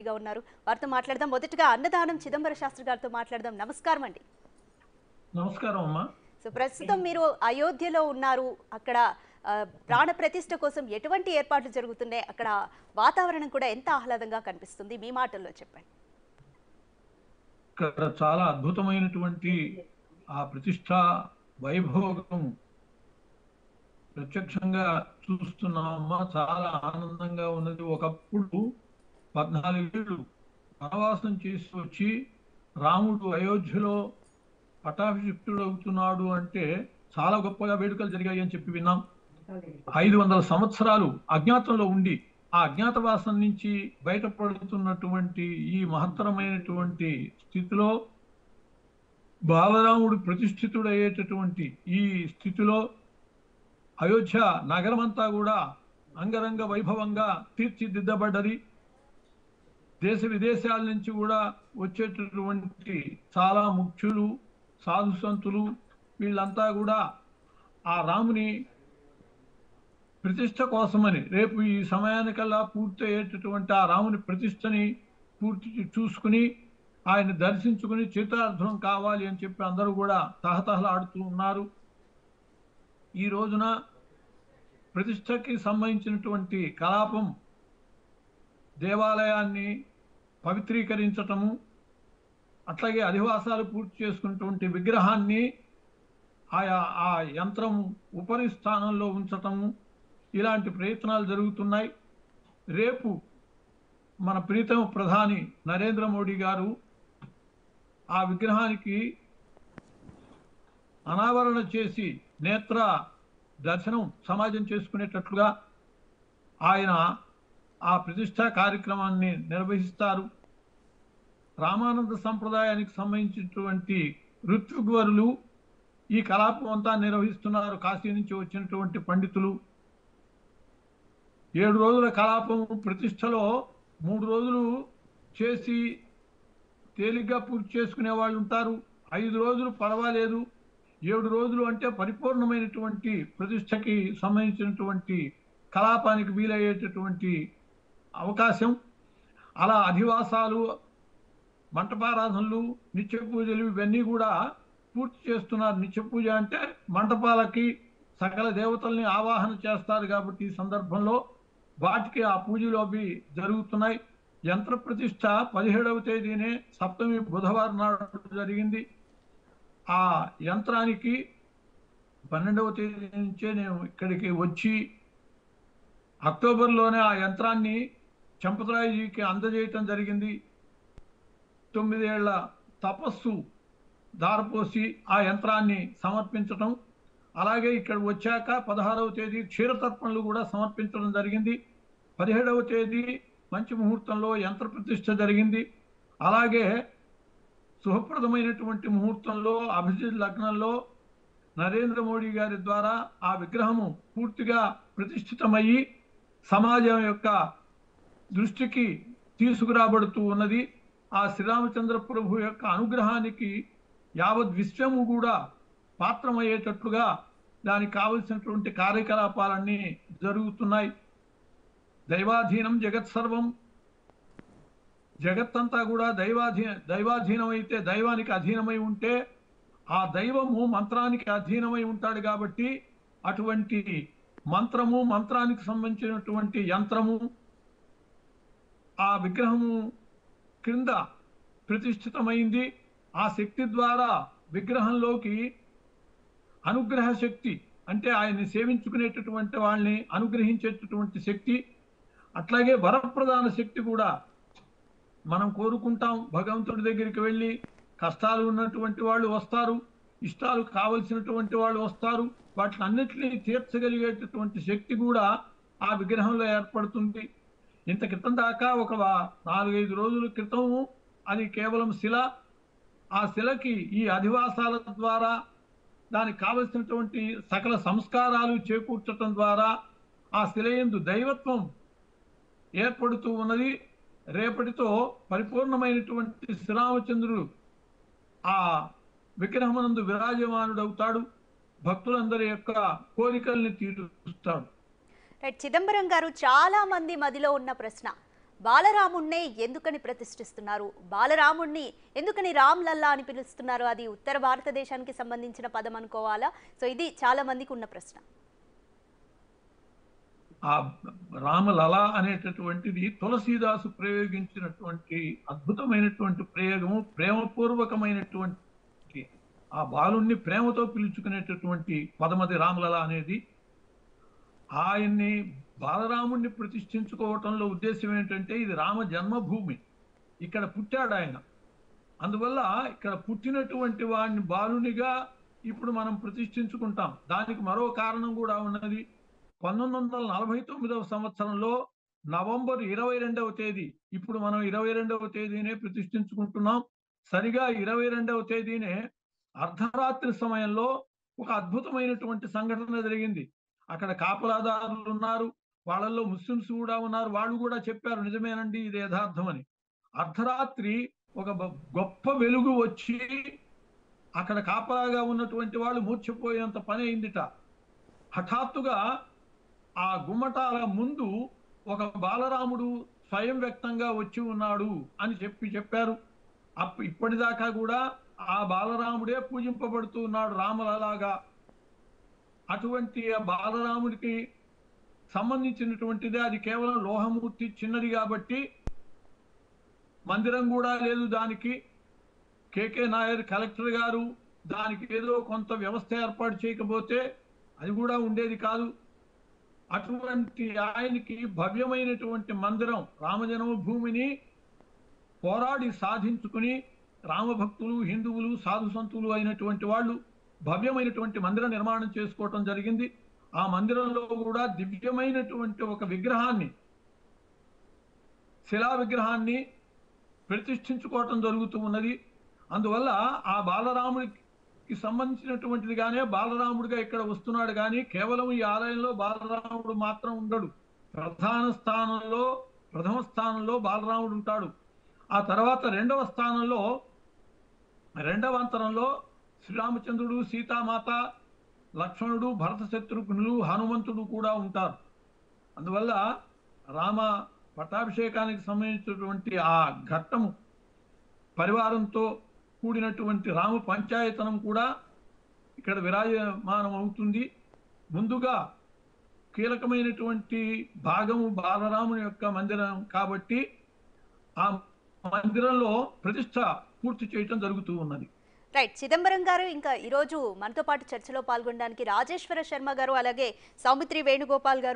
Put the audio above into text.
అతిథిగా ఉన్నారు. వారితో మాట్లాడదాం. మొదటగా అన్నదానం చిదంబర శాస్త్రి గారితో మాట్లాడదాం. నమస్కారం అండి. నమస్కారం అమ్మా. సో ప్రస్తుతం మీరు అయోధ్యలో ఉన్నారు. అక్కడ ప్రాణ ప్రతిష్ఠ కోసం ఎటువంటి ఏర్పాట్లు జరుగుతున్నాయి? అక్కడ వాతావరణం కూడా ఎంత ఆహ్లాదంగా కనిపిస్తుంది? మీ మాటల్లో చెప్పండి. ఇక్కడ చాలా అద్భుతమైనటువంటి ఆ ప్రతిష్ట వైభోగం ప్రత్యక్షంగా చూస్తున్నామమ్మా. చాలా ఆనందంగా ఉన్నది. ఒకప్పుడు 14 ఏళ్ళు వనవాసం చేసి వచ్చి రాముడు అయోధ్యలో పట్టాభిషిక్తుడు అవుతున్నాడు అంటే చాలా గొప్పగా వేడుకలు జరిగాయి అని చెప్పి విన్నాం. 500 సంవత్సరాలు అజ్ఞాతంలో ఉండి ఆ అజ్ఞాతవాసం నుంచి బయటపడుతున్నటువంటి ఈ మహత్తరమైనటువంటి స్థితిలో బాలరాముడు ప్రతిష్ఠితుడయ్యేటటువంటి ఈ స్థితిలో అయోధ్య నగరమంతా కూడా అంగరంగ వైభవంగా తీర్చిదిద్దబడ్డది. దేశ విదేశాల నుంచి కూడా వచ్చేటటువంటి చాలా ముఖ్యులు, సాధు సంతులు వీళ్ళంతా కూడా ఆ రాముని ప్రతిష్ట కోసమని రేపు ఈ సమయానికల్లా పూర్తి అయ్యేటటువంటి ఆ రాముని ప్రతిష్టని పూర్తి చూసుకుని ఆయన దర్శించుకుని చిత్తార్థం కావాలి అని చెప్పి అందరూ కూడా తహతహలాడుతూ ఉన్నారు. ఈ రోజున ప్రతిష్టకి సంబంధించినటువంటి కలాపం దేవాలయాన్ని పవిత్రీకరించటము, అట్లాగే అధివాసాలు పూర్తి చేసుకున్నటువంటి విగ్రహాన్ని ఆ యంత్రం ఉపరి స్థానంలో ఉంచటము, ఇలాంటి ప్రయత్నాలు జరుగుతున్నాయి. రేపు మన ప్రీతమ ప్రధాని నరేంద్ర మోడీ గారు ఆ విగ్రహానికి అనావరణ చేసి నేత్ర దర్శనం సమాజం చేసుకునేటట్లుగా ఆయన ఆ ప్రతిష్టా కార్యక్రమాన్ని నిర్వహిస్తారు. రామానంద సంప్రదాయానికి సంబంధించినటువంటి ఋత్విగ్వరులు ఈ కలాపం అంతా నిర్వహిస్తున్నారు. కాశీ నుంచి వచ్చినటువంటి పండితులు 7 రోజుల కలాపం ప్రతిష్టలో 3 రోజులు చేసి తేలిగ్గా పూర్తి చేసుకునే వాళ్ళు ఉంటారు. 5 రోజులు పర్వాలేదు, 7 రోజులు అంటే పరిపూర్ణమైనటువంటి ప్రతిష్టకి సంబంధించినటువంటి కలాపానికి వీలయ్యేటటువంటి అవకాశం. అలా అధివాసాలు, మంటపారాధనలు, నిత్య పూజలు ఇవన్నీ కూడా పూర్తి చేస్తున్నారు. నిత్య పూజ అంటే మంటపాలకి సకల దేవతల్ని ఆవాహన చేస్తారు కాబట్టి ఈ సందర్భంలో వాటికి ఆ పూజలు అవి జరుగుతున్నాయి. యంత్ర ప్రతిష్ట 17వ తేదీనే సప్తమి బుధవారం నాడు జరిగింది. ఆ యంత్రానికి 12వ తేదీ నుంచే నేను ఇక్కడికి వచ్చి అక్టోబర్లోనే ఆ యంత్రాన్ని చంపతరాయజీకి అందజేయటం జరిగింది. 9 ఏళ్ల తపస్సు దారపోసి ఆ యంత్రాన్ని సమర్పించటం, అలాగే ఇక్కడ వచ్చాక 16వ తేదీ క్షీరతర్పణలు కూడా సమర్పించడం జరిగింది. 17వ తేదీ మంచి ముహూర్తంలో యంత్ర ప్రతిష్ఠ జరిగింది. అలాగే శుభప్రదమైనటువంటి ముహూర్తంలో అభిజిత్ లగ్నంలో నరేంద్ర మోడీ గారి ద్వారా ఆ విగ్రహము పూర్తిగా ప్రతిష్ఠితమయ్యి సమాజం యొక్క దృష్టికి తీసుకురాబడుతూ ఉన్నది. ఆ శ్రీరామచంద్ర ప్రభు యొక్క అనుగ్రహానికి యావత్ విశ్వము కూడా పాత్రమయ్యేటట్లుగా దానికి కావలసినటువంటి కార్యకలాపాలన్నీ జరుగుతున్నాయి. దైవాధీనం జగత్ సర్వం, జగత్తంతా కూడా దైవాధీనం అయితే, దైవానికి అధీనమై ఉంటే ఆ దైవము మంత్రానికి అధీనమై ఉంటాడు. కాబట్టి అటువంటి మంత్రము, మంత్రానికి సంబంధించినటువంటి యంత్రము ఆ విగ్రహము క్రింద ప్రతిష్ఠితమైంది. ఆ శక్తి ద్వారా విగ్రహంలోకి అనుగ్రహ శక్తి అంటే ఆయన్ని సేవించుకునేటటువంటి వాళ్ళని అనుగ్రహించేటటువంటి శక్తి, అట్లాగే వరప్రదాన శక్తి కూడా మనం కోరుకుంటాం. భగవంతుడి దగ్గరికి వెళ్ళి కష్టాలు ఉన్నటువంటి వాళ్ళు వస్తారు, ఇష్టాలు కావలసినటువంటి వాళ్ళు వస్తారు, వాటిని అన్నిటినీ తీర్చగలిగేటటువంటి శక్తి కూడా ఆ విగ్రహంలో ఏర్పడుతుంది. ఇంత క్రితం దాకా ఒక 4-5 రోజుల క్రితం అది కేవలం శిల. ఆ శిలకి ఈ అధివాసాల ద్వారా దానికి కావలసినటువంటి సకల సంస్కారాలు చేకూర్చటం ద్వారా ఆ శిలయందు దైవత్వం ఏర్పడుతూ ఉన్నది. రేపటితో పరిపూర్ణమైనటువంటి శ్రీరామచంద్రుడు ఆ విగ్రహమునందు విరాజమానుడవుతాడు. భక్తులందరి యొక్క కోరికల్ని తీరుస్తాడు. చిదంబరం గారు, చాలా మంది మదిలో ఉన్న ప్రశ్న, బాలరాముణ్ణే ఎందుకని ప్రతిష్ఠిస్తున్నారు? బాలరాముణ్ణి ఎందుకని రామ్ లల్లా అని పిలుస్తున్నారు? అది ఉత్తర భారతదేశానికి సంబంధించిన పదం అనుకోవాలా? సో ఇది చాలా మందికి ఉన్న ప్రశ్న. ఆ రామలల అనేటటువంటిది తులసీదాసు ప్రయోగించినటువంటి అద్భుతమైనటువంటి ప్రయోగము, ప్రేమపూర్వకమైనటువంటి ఆ బాలుణ్ణి ప్రేమతో పిలుచుకునేటటువంటి పదమది రామలల అనేది. ఆయన్ని బాలరాముణ్ణి ప్రతిష్ఠించుకోవటంలో ఉద్దేశం ఏంటంటే ఇది రామ జన్మభూమి, ఇక్కడ పుట్టాడు ఆయన. అందువల్ల ఇక్కడ పుట్టినటువంటి వాడిని బాలునిగా ఇప్పుడు మనం ప్రతిష్ఠించుకుంటాం. దానికి మరో కారణం కూడా ఉన్నది. 1949వ సంవత్సరంలో నవంబర్ 22వ తేదీ, ఇప్పుడు మనం 22వ తేదీనే ప్రతిష్ఠించుకుంటున్నాం. సరిగా 22వ తేదీనే అర్ధరాత్రి సమయంలో ఒక అద్భుతమైనటువంటి సంఘటన జరిగింది. అక్కడ కాపలాదారులు ఉన్నారు, వాళ్ళల్లో ముస్లిమ్స్ కూడా ఉన్నారు. వాళ్ళు కూడా చెప్పారు నిజమేనండి, ఇది యథార్థమని. అర్ధరాత్రి ఒక గొప్ప వెలుగు వచ్చి అక్కడ కాపలాగా ఉన్నటువంటి వాళ్ళు మూర్ఛపోయేంత పని అయిందిట. హఠాత్తుగా ఆ గుమ్మటాల ముందు ఒక బాలరాముడు స్వయం వ్యక్తంగా వచ్చి ఉన్నాడు అని చెప్పారు. ఇప్పటిదాకా కూడా ఆ బాలరాముడే పూజింపబడుతూ ఉన్నాడు రామలలాగా. అటువంటి ఆ బాలరాముడికి సంబంధించినటువంటిదే, అది కేవలం లోహమూర్తి, చిన్నది కాబట్టి మందిరం కూడా లేదు దానికి. కేకే నాయర్ కలెక్టర్ గారు దానికి ఏదో కొంత వ్యవస్థ ఏర్పాటు చేయకపోతే అది కూడా ఉండేది కాదు. అటువంటి ఆయనకి భవ్యమైనటువంటి మందిరం, రామజన్మభూమిని పోరాడి సాధించుకుని రామభక్తులు, హిందువులు, సాధు సంతులు అయినటువంటి వాళ్ళు భవ్యమైనటువంటి మందిర నిర్మాణం చేసుకోవటం జరిగింది. ఆ మందిరంలో కూడా దివ్యమైనటువంటి ఒక విగ్రహాన్ని, శిలా విగ్రహాన్ని ప్రతిష్ఠించుకోవటం జరుగుతూ ఉన్నది. అందువల్ల ఆ బాలరాముడికి సంబంధించినటువంటిది గానే బాలరాముడిగా ఇక్కడ వస్తున్నాడు కానీ కేవలం ఈ ఆలయంలో బాలరాముడు మాత్రం ఉండడు. ప్రథమ స్థానంలో బాలరాముడు ఉంటాడు. ఆ తర్వాత రెండవ స్థానంలో, రెండవ అంతరంలో శ్రీరామచంద్రుడు, సీతామాత, లక్ష్మణుడు, భరత శత్రుఘ్నులు, హనుమంతుడు కూడా ఉంటారు. అందువల్ల రామ పట్టాభిషేకానికి సంబంధించినటువంటి ఆ ఘట్టము, పరివారంతో కూడినటువంటి రామ పంచాయతనం కూడా ఇక్కడ విరాజమానం అవుతుంది. ముందుగా కీలకమైనటువంటి భాగము బాలరాముని యొక్క మందిరం కాబట్టి ఆ మందిరంలో ప్రతిష్ట పూర్తి చేయటం జరుగుతూ ఉన్నది. రైట్. చిదంబరం గారు, ఇంకా ఈరోజు మనతో పాటు చర్చలో పాల్గొనడానికి రాజేశ్వర శర్మ గారు, అలాగే సౌమిత్రి వేణుగోపాల్ గారు